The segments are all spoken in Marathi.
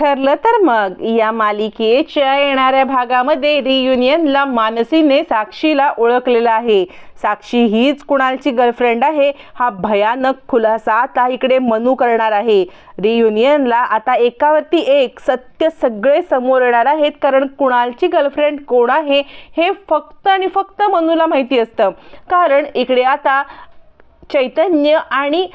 ठरलं तर मग या मालिकेच्या येणाऱ्या भागामध्ये रियुनियनला मानसीने साक्षीला ओळखलेलं आहे। साक्षी हीच कुणालची गर्लफ्रेंड आहे हा भयानक खुलासा आता इकडे मनू करणार आहे। रियुनियनला आता एकावरती एक सत्य सगळे समोर येणार आहेत, कारण कुणालची गर्लफ्रेंड कोण आहे हे फक्त आणि फक्त मनूला माहिती असतं। कारण इकडे आता चैतन्य आणि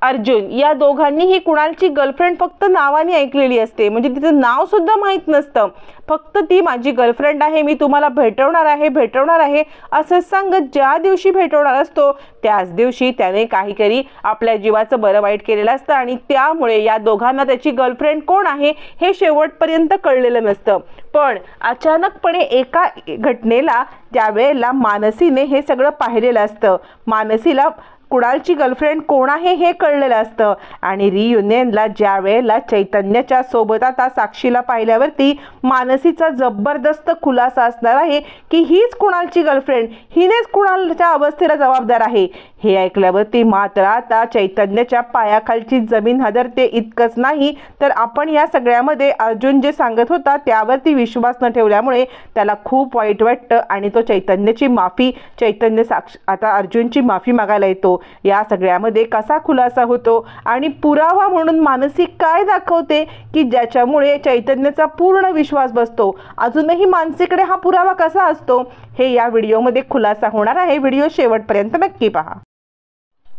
अर्जुन या दोघांनीही कुणालची गर्लफ्रेंड फक्त नावाने ऐकलेली असते, म्हणजे तिचं नाव सुद्धा माहीत नसतं। फक्त ती माझी गर्लफ्रेंड आहे, मी तुम्हाला भेटवणार आहे असं सांगत ज्या दिवशी भेटवणार असतो त्याच दिवशी त्याने काहीतरी आपल्या जीवाचं बरं वाईट केलेलं असतं आणि त्यामुळे या दोघांना त्याची गर्लफ्रेंड कोण आहे हे शेवटपर्यंत कळलेलं नसतं। पण अचानकपणे एका घटनेला त्यावेळेला मानसीने हे सगळं पाहिलेलं असतं। मानसीला कुणालची गर्लफ्रेंड कोण आहे हे कळलेलं असतं आणि रियुनियनला ज्या वेळेला चैतन्याच्या सोबत आता साक्षीला पाहिल्यावरती मानसीचा जबरदस्त खुलासा असणार आहे की हीच कुणालची गर्लफ्रेंड, हिनेच कुणालच्या अवस्थेला जबाबदार आहे। हे ऐकल्यावरती मात्र आता चैतन्याच्या पायाखालची जमीन हादरते। इतकंच नाही तर आपण या सगळ्यामध्ये अर्जुन जे सांगत होता त्यावरती विश्वास न ठेवल्यामुळे त्याला खूप वाईट वाटतं आणि तो चैतन्य आता अर्जुनची माफी मागायला येतो। या सगळ्यामध्ये कसा खुलासा होतो आणि पुरावा म्हणून मानसी काय दाखवते की ज्याच्यामुळे चैतन्याचा पूर्ण विश्वास बसतो, अजूनही मानसीकडे हा पुरावा कसा असतो हे या व्हिडिओमध्ये खुलासा होणार आहे। व्हिडिओ शेवटपर्यंत नक्की पहा।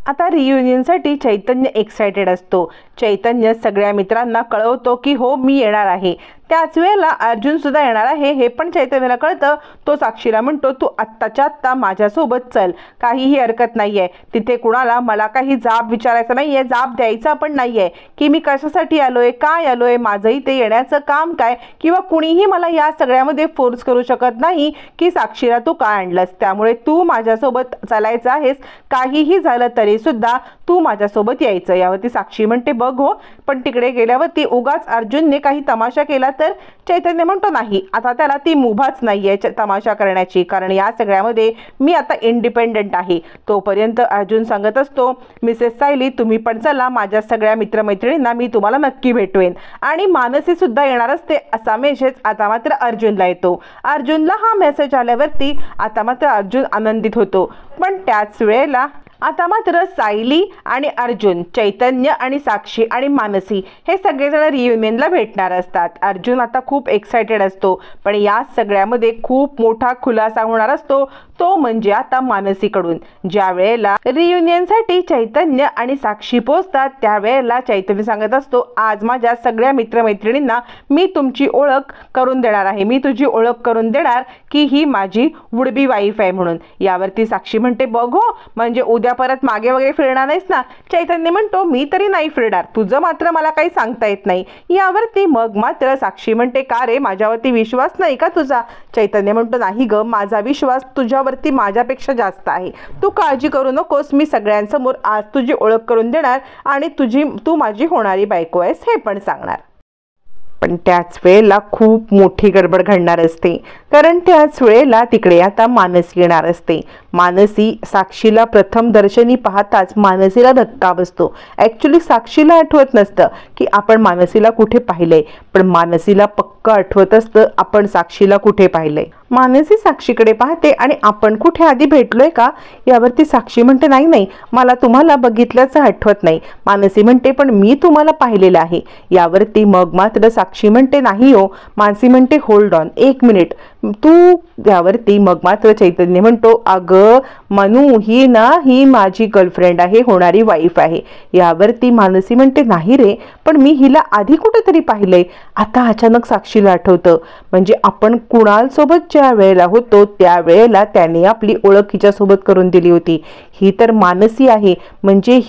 आता रियुनियनसाठी चैतन्य एक्साइटेड असतो। चैतन्य सगळ्या मित्रांना कळवतो की हो मी येणार आहे। त्याच वेळेला अर्जुन सुद्धा येणार आहे हे पण चैतन्याला कळतं। तो साक्षीला म्हणतो तू आत्ताच्या आत्ता माझ्यासोबत चल, काहीही हरकत नाहीये, तिथे कुणाला मला काही जाब विचारायचा नाहीये, जाब द्यायचा पण नाहीये की मी कशासाठी आलोय, काय आलोय, माझं इथे येण्याचं काम काय, किंवा कुणीही मला या सगळ्यामध्ये फोर्स करू शकत नाही की साक्षीला तू का आणलंस। त्यामुळे तू माझ्यासोबत चालायचं आहेस, काहीही झालं तरी सुद्धा तू माझ्यासोबत यायचं। यावरती साक्षी म्हणते बघ हो, पण तिकडे गेल्यावरती उगाच अर्जुनने काही तमाशा केला तर चैतन्य म्हणतो नाही, आता त्याला ती मुभाच नाहीये तमाशा करण्याची, कारण या सगळ्यामध्ये मी आता इंडिपेंडंट आहे। तोपर्यंत अर्जुन सांगत असतो मिसेस सायली तुम्ही पण चला, माझ्या सगळ्या मित्रमैत्रिणींना मी तुम्हाला नक्की भेटवेन आणि मानसी सुद्धा येणार असते असा मेसेज आता मात्र अर्जुनला येतो। अर्जुनला हा मेसेज आल्यावरती आता मात्र अर्जुन आनंदित होतो। पण त्याच वेळेला आता मात्र सायली आणि अर्जुन, चैतन्य आणि साक्षी आणि मानसी हे सगळेजण रियुनियनला भेटणार असतात। अर्जुन आता खूप एक्साइटेड असतो, पण या सगळ्यामध्ये खूप मोठा खुलासा होणार असतो, तो म्हणजे आता मानसीकडून। ज्या वेळेला रियुनियनसाठी चैतन्य आणि साक्षी पोहोचतात त्यावेळेला चैतन्य सांगत असतो आज माझ्या सगळ्या मित्रमैत्रिणींना मी तुमची ओळख करून देणार आहे, मी तुझी ओळख करून देणार की ही माझी वुडबी वाईफ आहे म्हणून। यावरती साक्षी म्हणते बघ हो, म्हणजे उद्या परत मागे वगैरे फिरणार नाहीस ना। चैतन्य म्हणतो मी तरी नाही फिरणार, तुझं मात्र मला काही सांगता येत नाही। यावरती मग मात्र साक्षी म्हणते का रे, माझ्यावरती विश्वास नाही का तुझा? चैतन्य म्हणतो नाही ग, माझा विश्वास तुझ्यावरती माझ्यापेक्षा जास्त आहे, तू काळजी करू नकोस, मी सगळ्यांसमोर आज तुझी ओळख करून देणार आणि तू माझी होणारी बायको आहेस हे पण सांगणार। पण त्याच वेळेला खूप मोठी गडबड घडणार असते, कारण त्याच वेळेला तिकडे आता मानसी येणार असते। मानसी साक्षीला प्रथम दर्शनी पाहताच मानसीला धक्का बसतो। ॲक्च्युली साक्षीला आठवत नसतं की आपण मानसीला कुठे पाहिलंय, पण मानसीला पक्क आठवत असतं आपण साक्षीला कुठे पाहिलंय। मानसी साक्षीकडे पाहते आणि आपण कुठे आधी भेटलोय का? यावरती साक्षी म्हणते नाही नाही, मला तुम्हाला बघितल्याचं आठवत नाही। मानसी म्हणते पण मी तुम्हाला पाहिलेलं आहे। यावरती मग मात्र साक्षी म्हणते नाही हो। मानसी म्हणते होल्ड ऑन, एक मिनिट तू। यावरती मग मात्र चैतन्य म्हणतो अगं मनू, ही माझी गर्लफ्रेंड आहे, होणारी वाईफ आहे। यावरती मानसी म्हणते नाही रे, पण मी हिला आधी कुठेतरी पाहिलंय। आता अचानक साक्षीला आठवतं, म्हणजे आपण कुणाल सोबत ज्या वेळेला होतो त्यावेळेला त्याने आपली ओळख हिच्यासोबत करून दिली होती। ही तर मानसी आहे, म्हणजे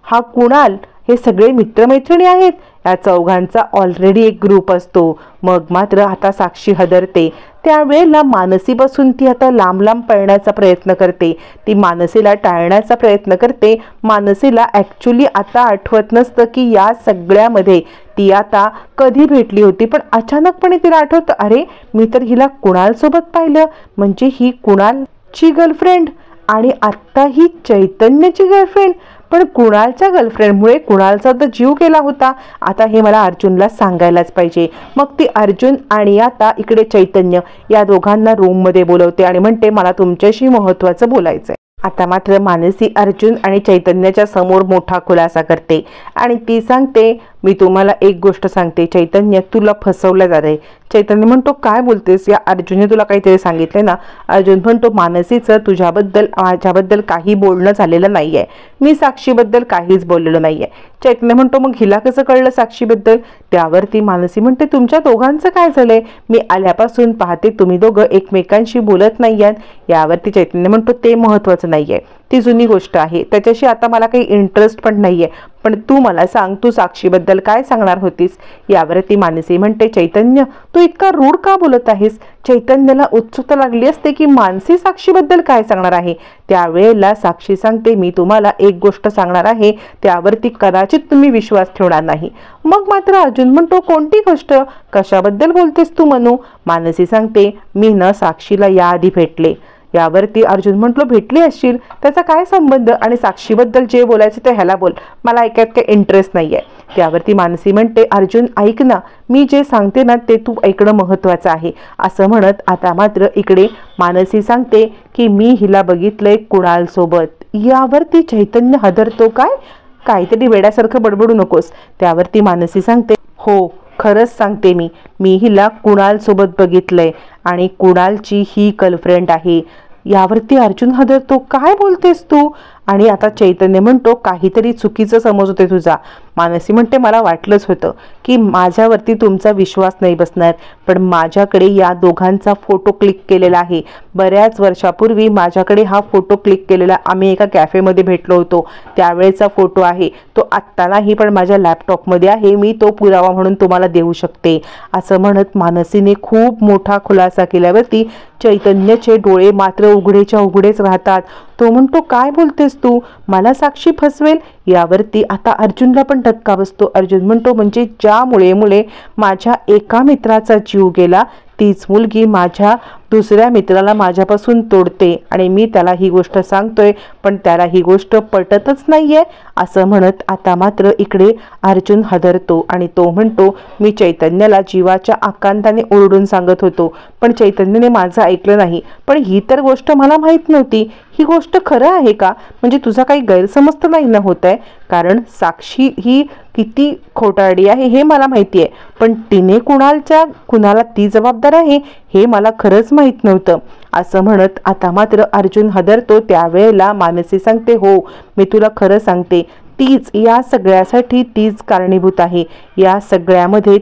हा कुणाल, हे सगळे मित्रमैत्रिणी आहेत। या चौघांचा ऑलरेडी एक ग्रुप असतो। मग मात्र आता साक्षी हदरते। त्यावेळेला मानसीपासून ती आता लांब लांब पळण्याचा प्रयत्न करते, ती मानसीला टाळण्याचा प्रयत्न करते। मानसीला ॲक्च्युली आता आठवत नसतं की या सगळ्यामध्ये ती आता कधी भेटली होती, पण अचानकपणे तिला आठवतं अरे मी तर हिला कुणालसोबत पाहिलं, म्हणजे ही कुणालची गर्लफ्रेंड आणि आत्ता ही चैतन्याची गर्लफ्रेंड। पण कुणालच्या गर्लफ्रेंडमुळे कुणालचा तर जीव गेला होता, आता हे मला अर्जुनला सांगायलाच पाहिजे. मग ती अर्जुन आणि आता इकडे चैतन्य या दोघांना रूममध्ये बोलवते आणि म्हणते मला तुमच्याशी महत्त्वाचं बोलायचं आहे. आता मात्र मानसी अर्जुन आणि चैतन्याच्या समोर मोठा खुलासा करते आणि ती सांगते मी तुम्हाला एक गोष्ट सांगते चैतन्य, तुला फसवलं जात आहे. चैतन्य म्हणतो काय बोलतेस, या अर्जुनने तुला काहीतरी सांगितले ना. अर्जुन म्हणतो मानसीचं तुझ्याबद्दल माझ्याबद्दल काही बोलणं झालेलं नाहीये, मी साक्षीबद्दल काहीच बोललेलो नाहीये. चैतन्य म्हणतो मग हिला कसं कळलं साक्षीबद्दल. त्यावरती मानसी म्हणते तुमच्या दोघांचं काय झालंय, मी आल्यापासून पाहते तुम्ही दोघं एकमेकांशी बोलत नाहीयात. यावरती चैतन्य म्हणतो ते महत्त्वाचं नाहीये, ती जुनी गोष्ट आहे, त्याच्याशी आता मला काही इंटरेस्ट पण नाहीये. पण तू मला सांग तू साक्षीबद्दल काय सांगणार होतीस. यावरती मानसी म्हणते चैतन्य तू इतका रूढ का बोलत आहेस. चैतन्याला उत्सुकता लागली असते की मानसी साक्षीबद्दल काय सांगणार आहे. त्यावेळेला साक्षी सांगते मी तुम्हाला एक गोष्ट सांगणार आहे, त्यावरती कदाचित तुम्ही विश्वास ठेवणार नाही. मग मात्र अर्जुन म्हणतो कोणती गोष्ट, कशाबद्दल बोलतेस तू मनू. मानसी सांगते मी न साक्षीला याआधी भेटले. यावरती अर्जुन म्हटलो भेटली असशील, त्याचा काय संबंध, आणि साक्षीबद्दल जे बोलायचं ते ह्याला बोल, मला ऐकत काही इंटरेस्ट नाहीये. त्यावरती मानसी म्हणते अर्जुन ऐक ना, मी जे सांगते ना ते तू ऐकणं महत्त्वाचं आहे. असं म्हणत आता मात्र इकडे मानसी सांगते की मी हिला बघितलंय कुणाल सोबत. यावरती चैतन्य हदरतो, काय काहीतरी वेड्यासारखं बडबडू नकोस. त्यावरती मानसी सांगते हो खरंच सांगते मी हिला कुणाल सोबत बघितलंय आणि कुणालची ही गर्लफ्रेंड आहे. यावरती अर्जुन हदरतो, काय बोलतेस तू. आणि आता चैतन्य म्हणतो काहीतरी चुकीचं समज होते तुझा. मानसी म्हणते मला वाटलंच होतं की माझ्यावरती तुमचा विश्वास नाही बसणार, पण माझ्याकडे या दोघांचा फोटो क्लिक केलेला आहे. बऱ्याच वर्षापूर्वी माझ्याकडे हा फोटो क्लिक केलेला, आम्ही एका कॅफेमध्ये भेटलो होतो त्यावेळेचा फोटो आहे. तो आत्ता नाही पण माझ्या लॅपटॉपमध्ये आहे, मी तो पुरावा म्हणून तुम्हाला देऊ शकते. असं म्हणत मानसीने खूप मोठा खुलासा केल्यावरती चैतन्याचे डोळे मात्र उघडेच्या उघडेच राहतात. तो म्हणतो काय बोलतेस तू, मला साक्षी फसवेल. यावरती आता अर्जुनला पण धक्का बसतो. अर्जुन म्हणतो म्हणजे ज्या मुळे माझ्या एका मित्राचा जीव गेला तीच मुलगी माझ्या दुसऱ्या मित्राला माझ्यापासून तोडते आणि मी त्याला ही गोष्ट सांगतोय पण त्याला ही गोष्ट पटतच नाहीये. असं म्हणत आता मात्र इकडे अर्जुन हदरतो आणि तो म्हणतो मी चैतन्याला जीवाच्या आकांताने ओरडून सांगत होतो पण चैतन्याने माझं ऐकलं नाही. पण ही तर गोष्ट मला माहीत नव्हती, ही गोष्ट खरं आहे का, म्हणजे तुझा काही गैरसमज तर नाही ना होत आहे. कारण साक्षी ही किती खोटारडी आहे हे मला माहिती आहे, पण तिने कुणाला ती जबाबदार आहे हे मला खरंच माहीत नव्हतं. असं म्हणत आता मात्र अर्जुन हदरतो. त्यावेळेला मानसी सांगते हो मी तुला खरं सांगते, तीच या सगळ्यासाठी तीच कारणीभूत आहे. या सगळ्यामध्ये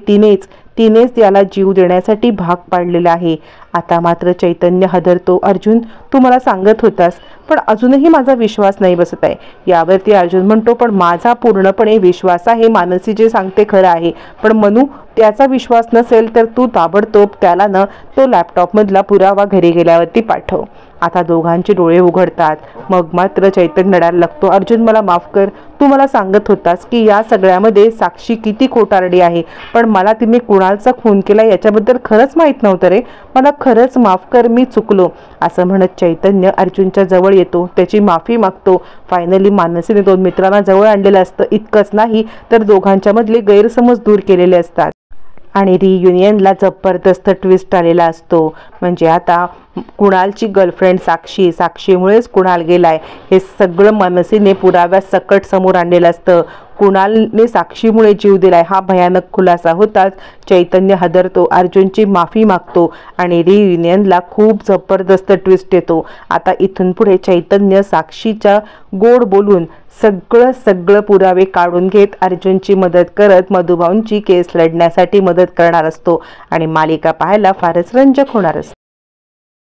तिनेच याला जीव देण्यासाठी भाग पाडलेला आहे. आता मात्र चैतन्य हदरतो. अर्जुन तू मला सांगत होतास पण अजूनही माझा विश्वास नाही बसत आहे. यावरती अर्जुन म्हणतो पण माझा पूर्णपणे विश्वास आहे, मानसी जे सांगते खरं आहे. पण मनू त्याचा विश्वास नसेल तर तू ताबडतोब त्याला तो लॅपटॉपमधला पुरावा घरी गेल्यावरती पाठव. आता दोघांचे डोळे उघडतात. मग मात्र चैतन्य रडायला लागतो. अर्जुन मला माफ कर, तू मला सांगत होतास की या सगळ्यामध्ये साक्षी किती खोटारडी आहे, पण मला तिने कुणालचा खून केला याच्याबद्दल खरंच माहीत नव्हतं रे, मला खरंच माफ कर, मी चुकलो. असं म्हणत चैतन्य अर्जुनच्या जवळ येतो, त्याची माफी मागतो. फायनली मानसीने दोन मित्रांना जवळ आणलेलं असतं. इतकंच नाही तर दोघांच्या मधले गैरसमज दूर केलेले असतात आणि रियुनियनला जबरदस्त ट्विस्ट आलेला असतो. म्हणजे आता कुणालची गर्लफ्रेंड साक्षीमुळेच कुणाल गेलाय हे सगळं मानसीने पुराव्या सकट समोर आणलेलं असतं. कुणालने साक्षीमुळे जीव दिलाय हा भयानक खुलासा होताच चैतन्य हदरतो, अर्जुनची माफी मागतो आणि रियुनियनला खूप जबरदस्त ट्विस्ट येतो. आता इथून पुढे चैतन्य साक्षीच्या गोड बोलून सगळं पुरावे काढून घेत अर्जुनची मदत करत मधुभाऊंची केस लढण्यासाठी मदत करणार असतो आणि मालिका पाहायला फारच रंजक होणार असते.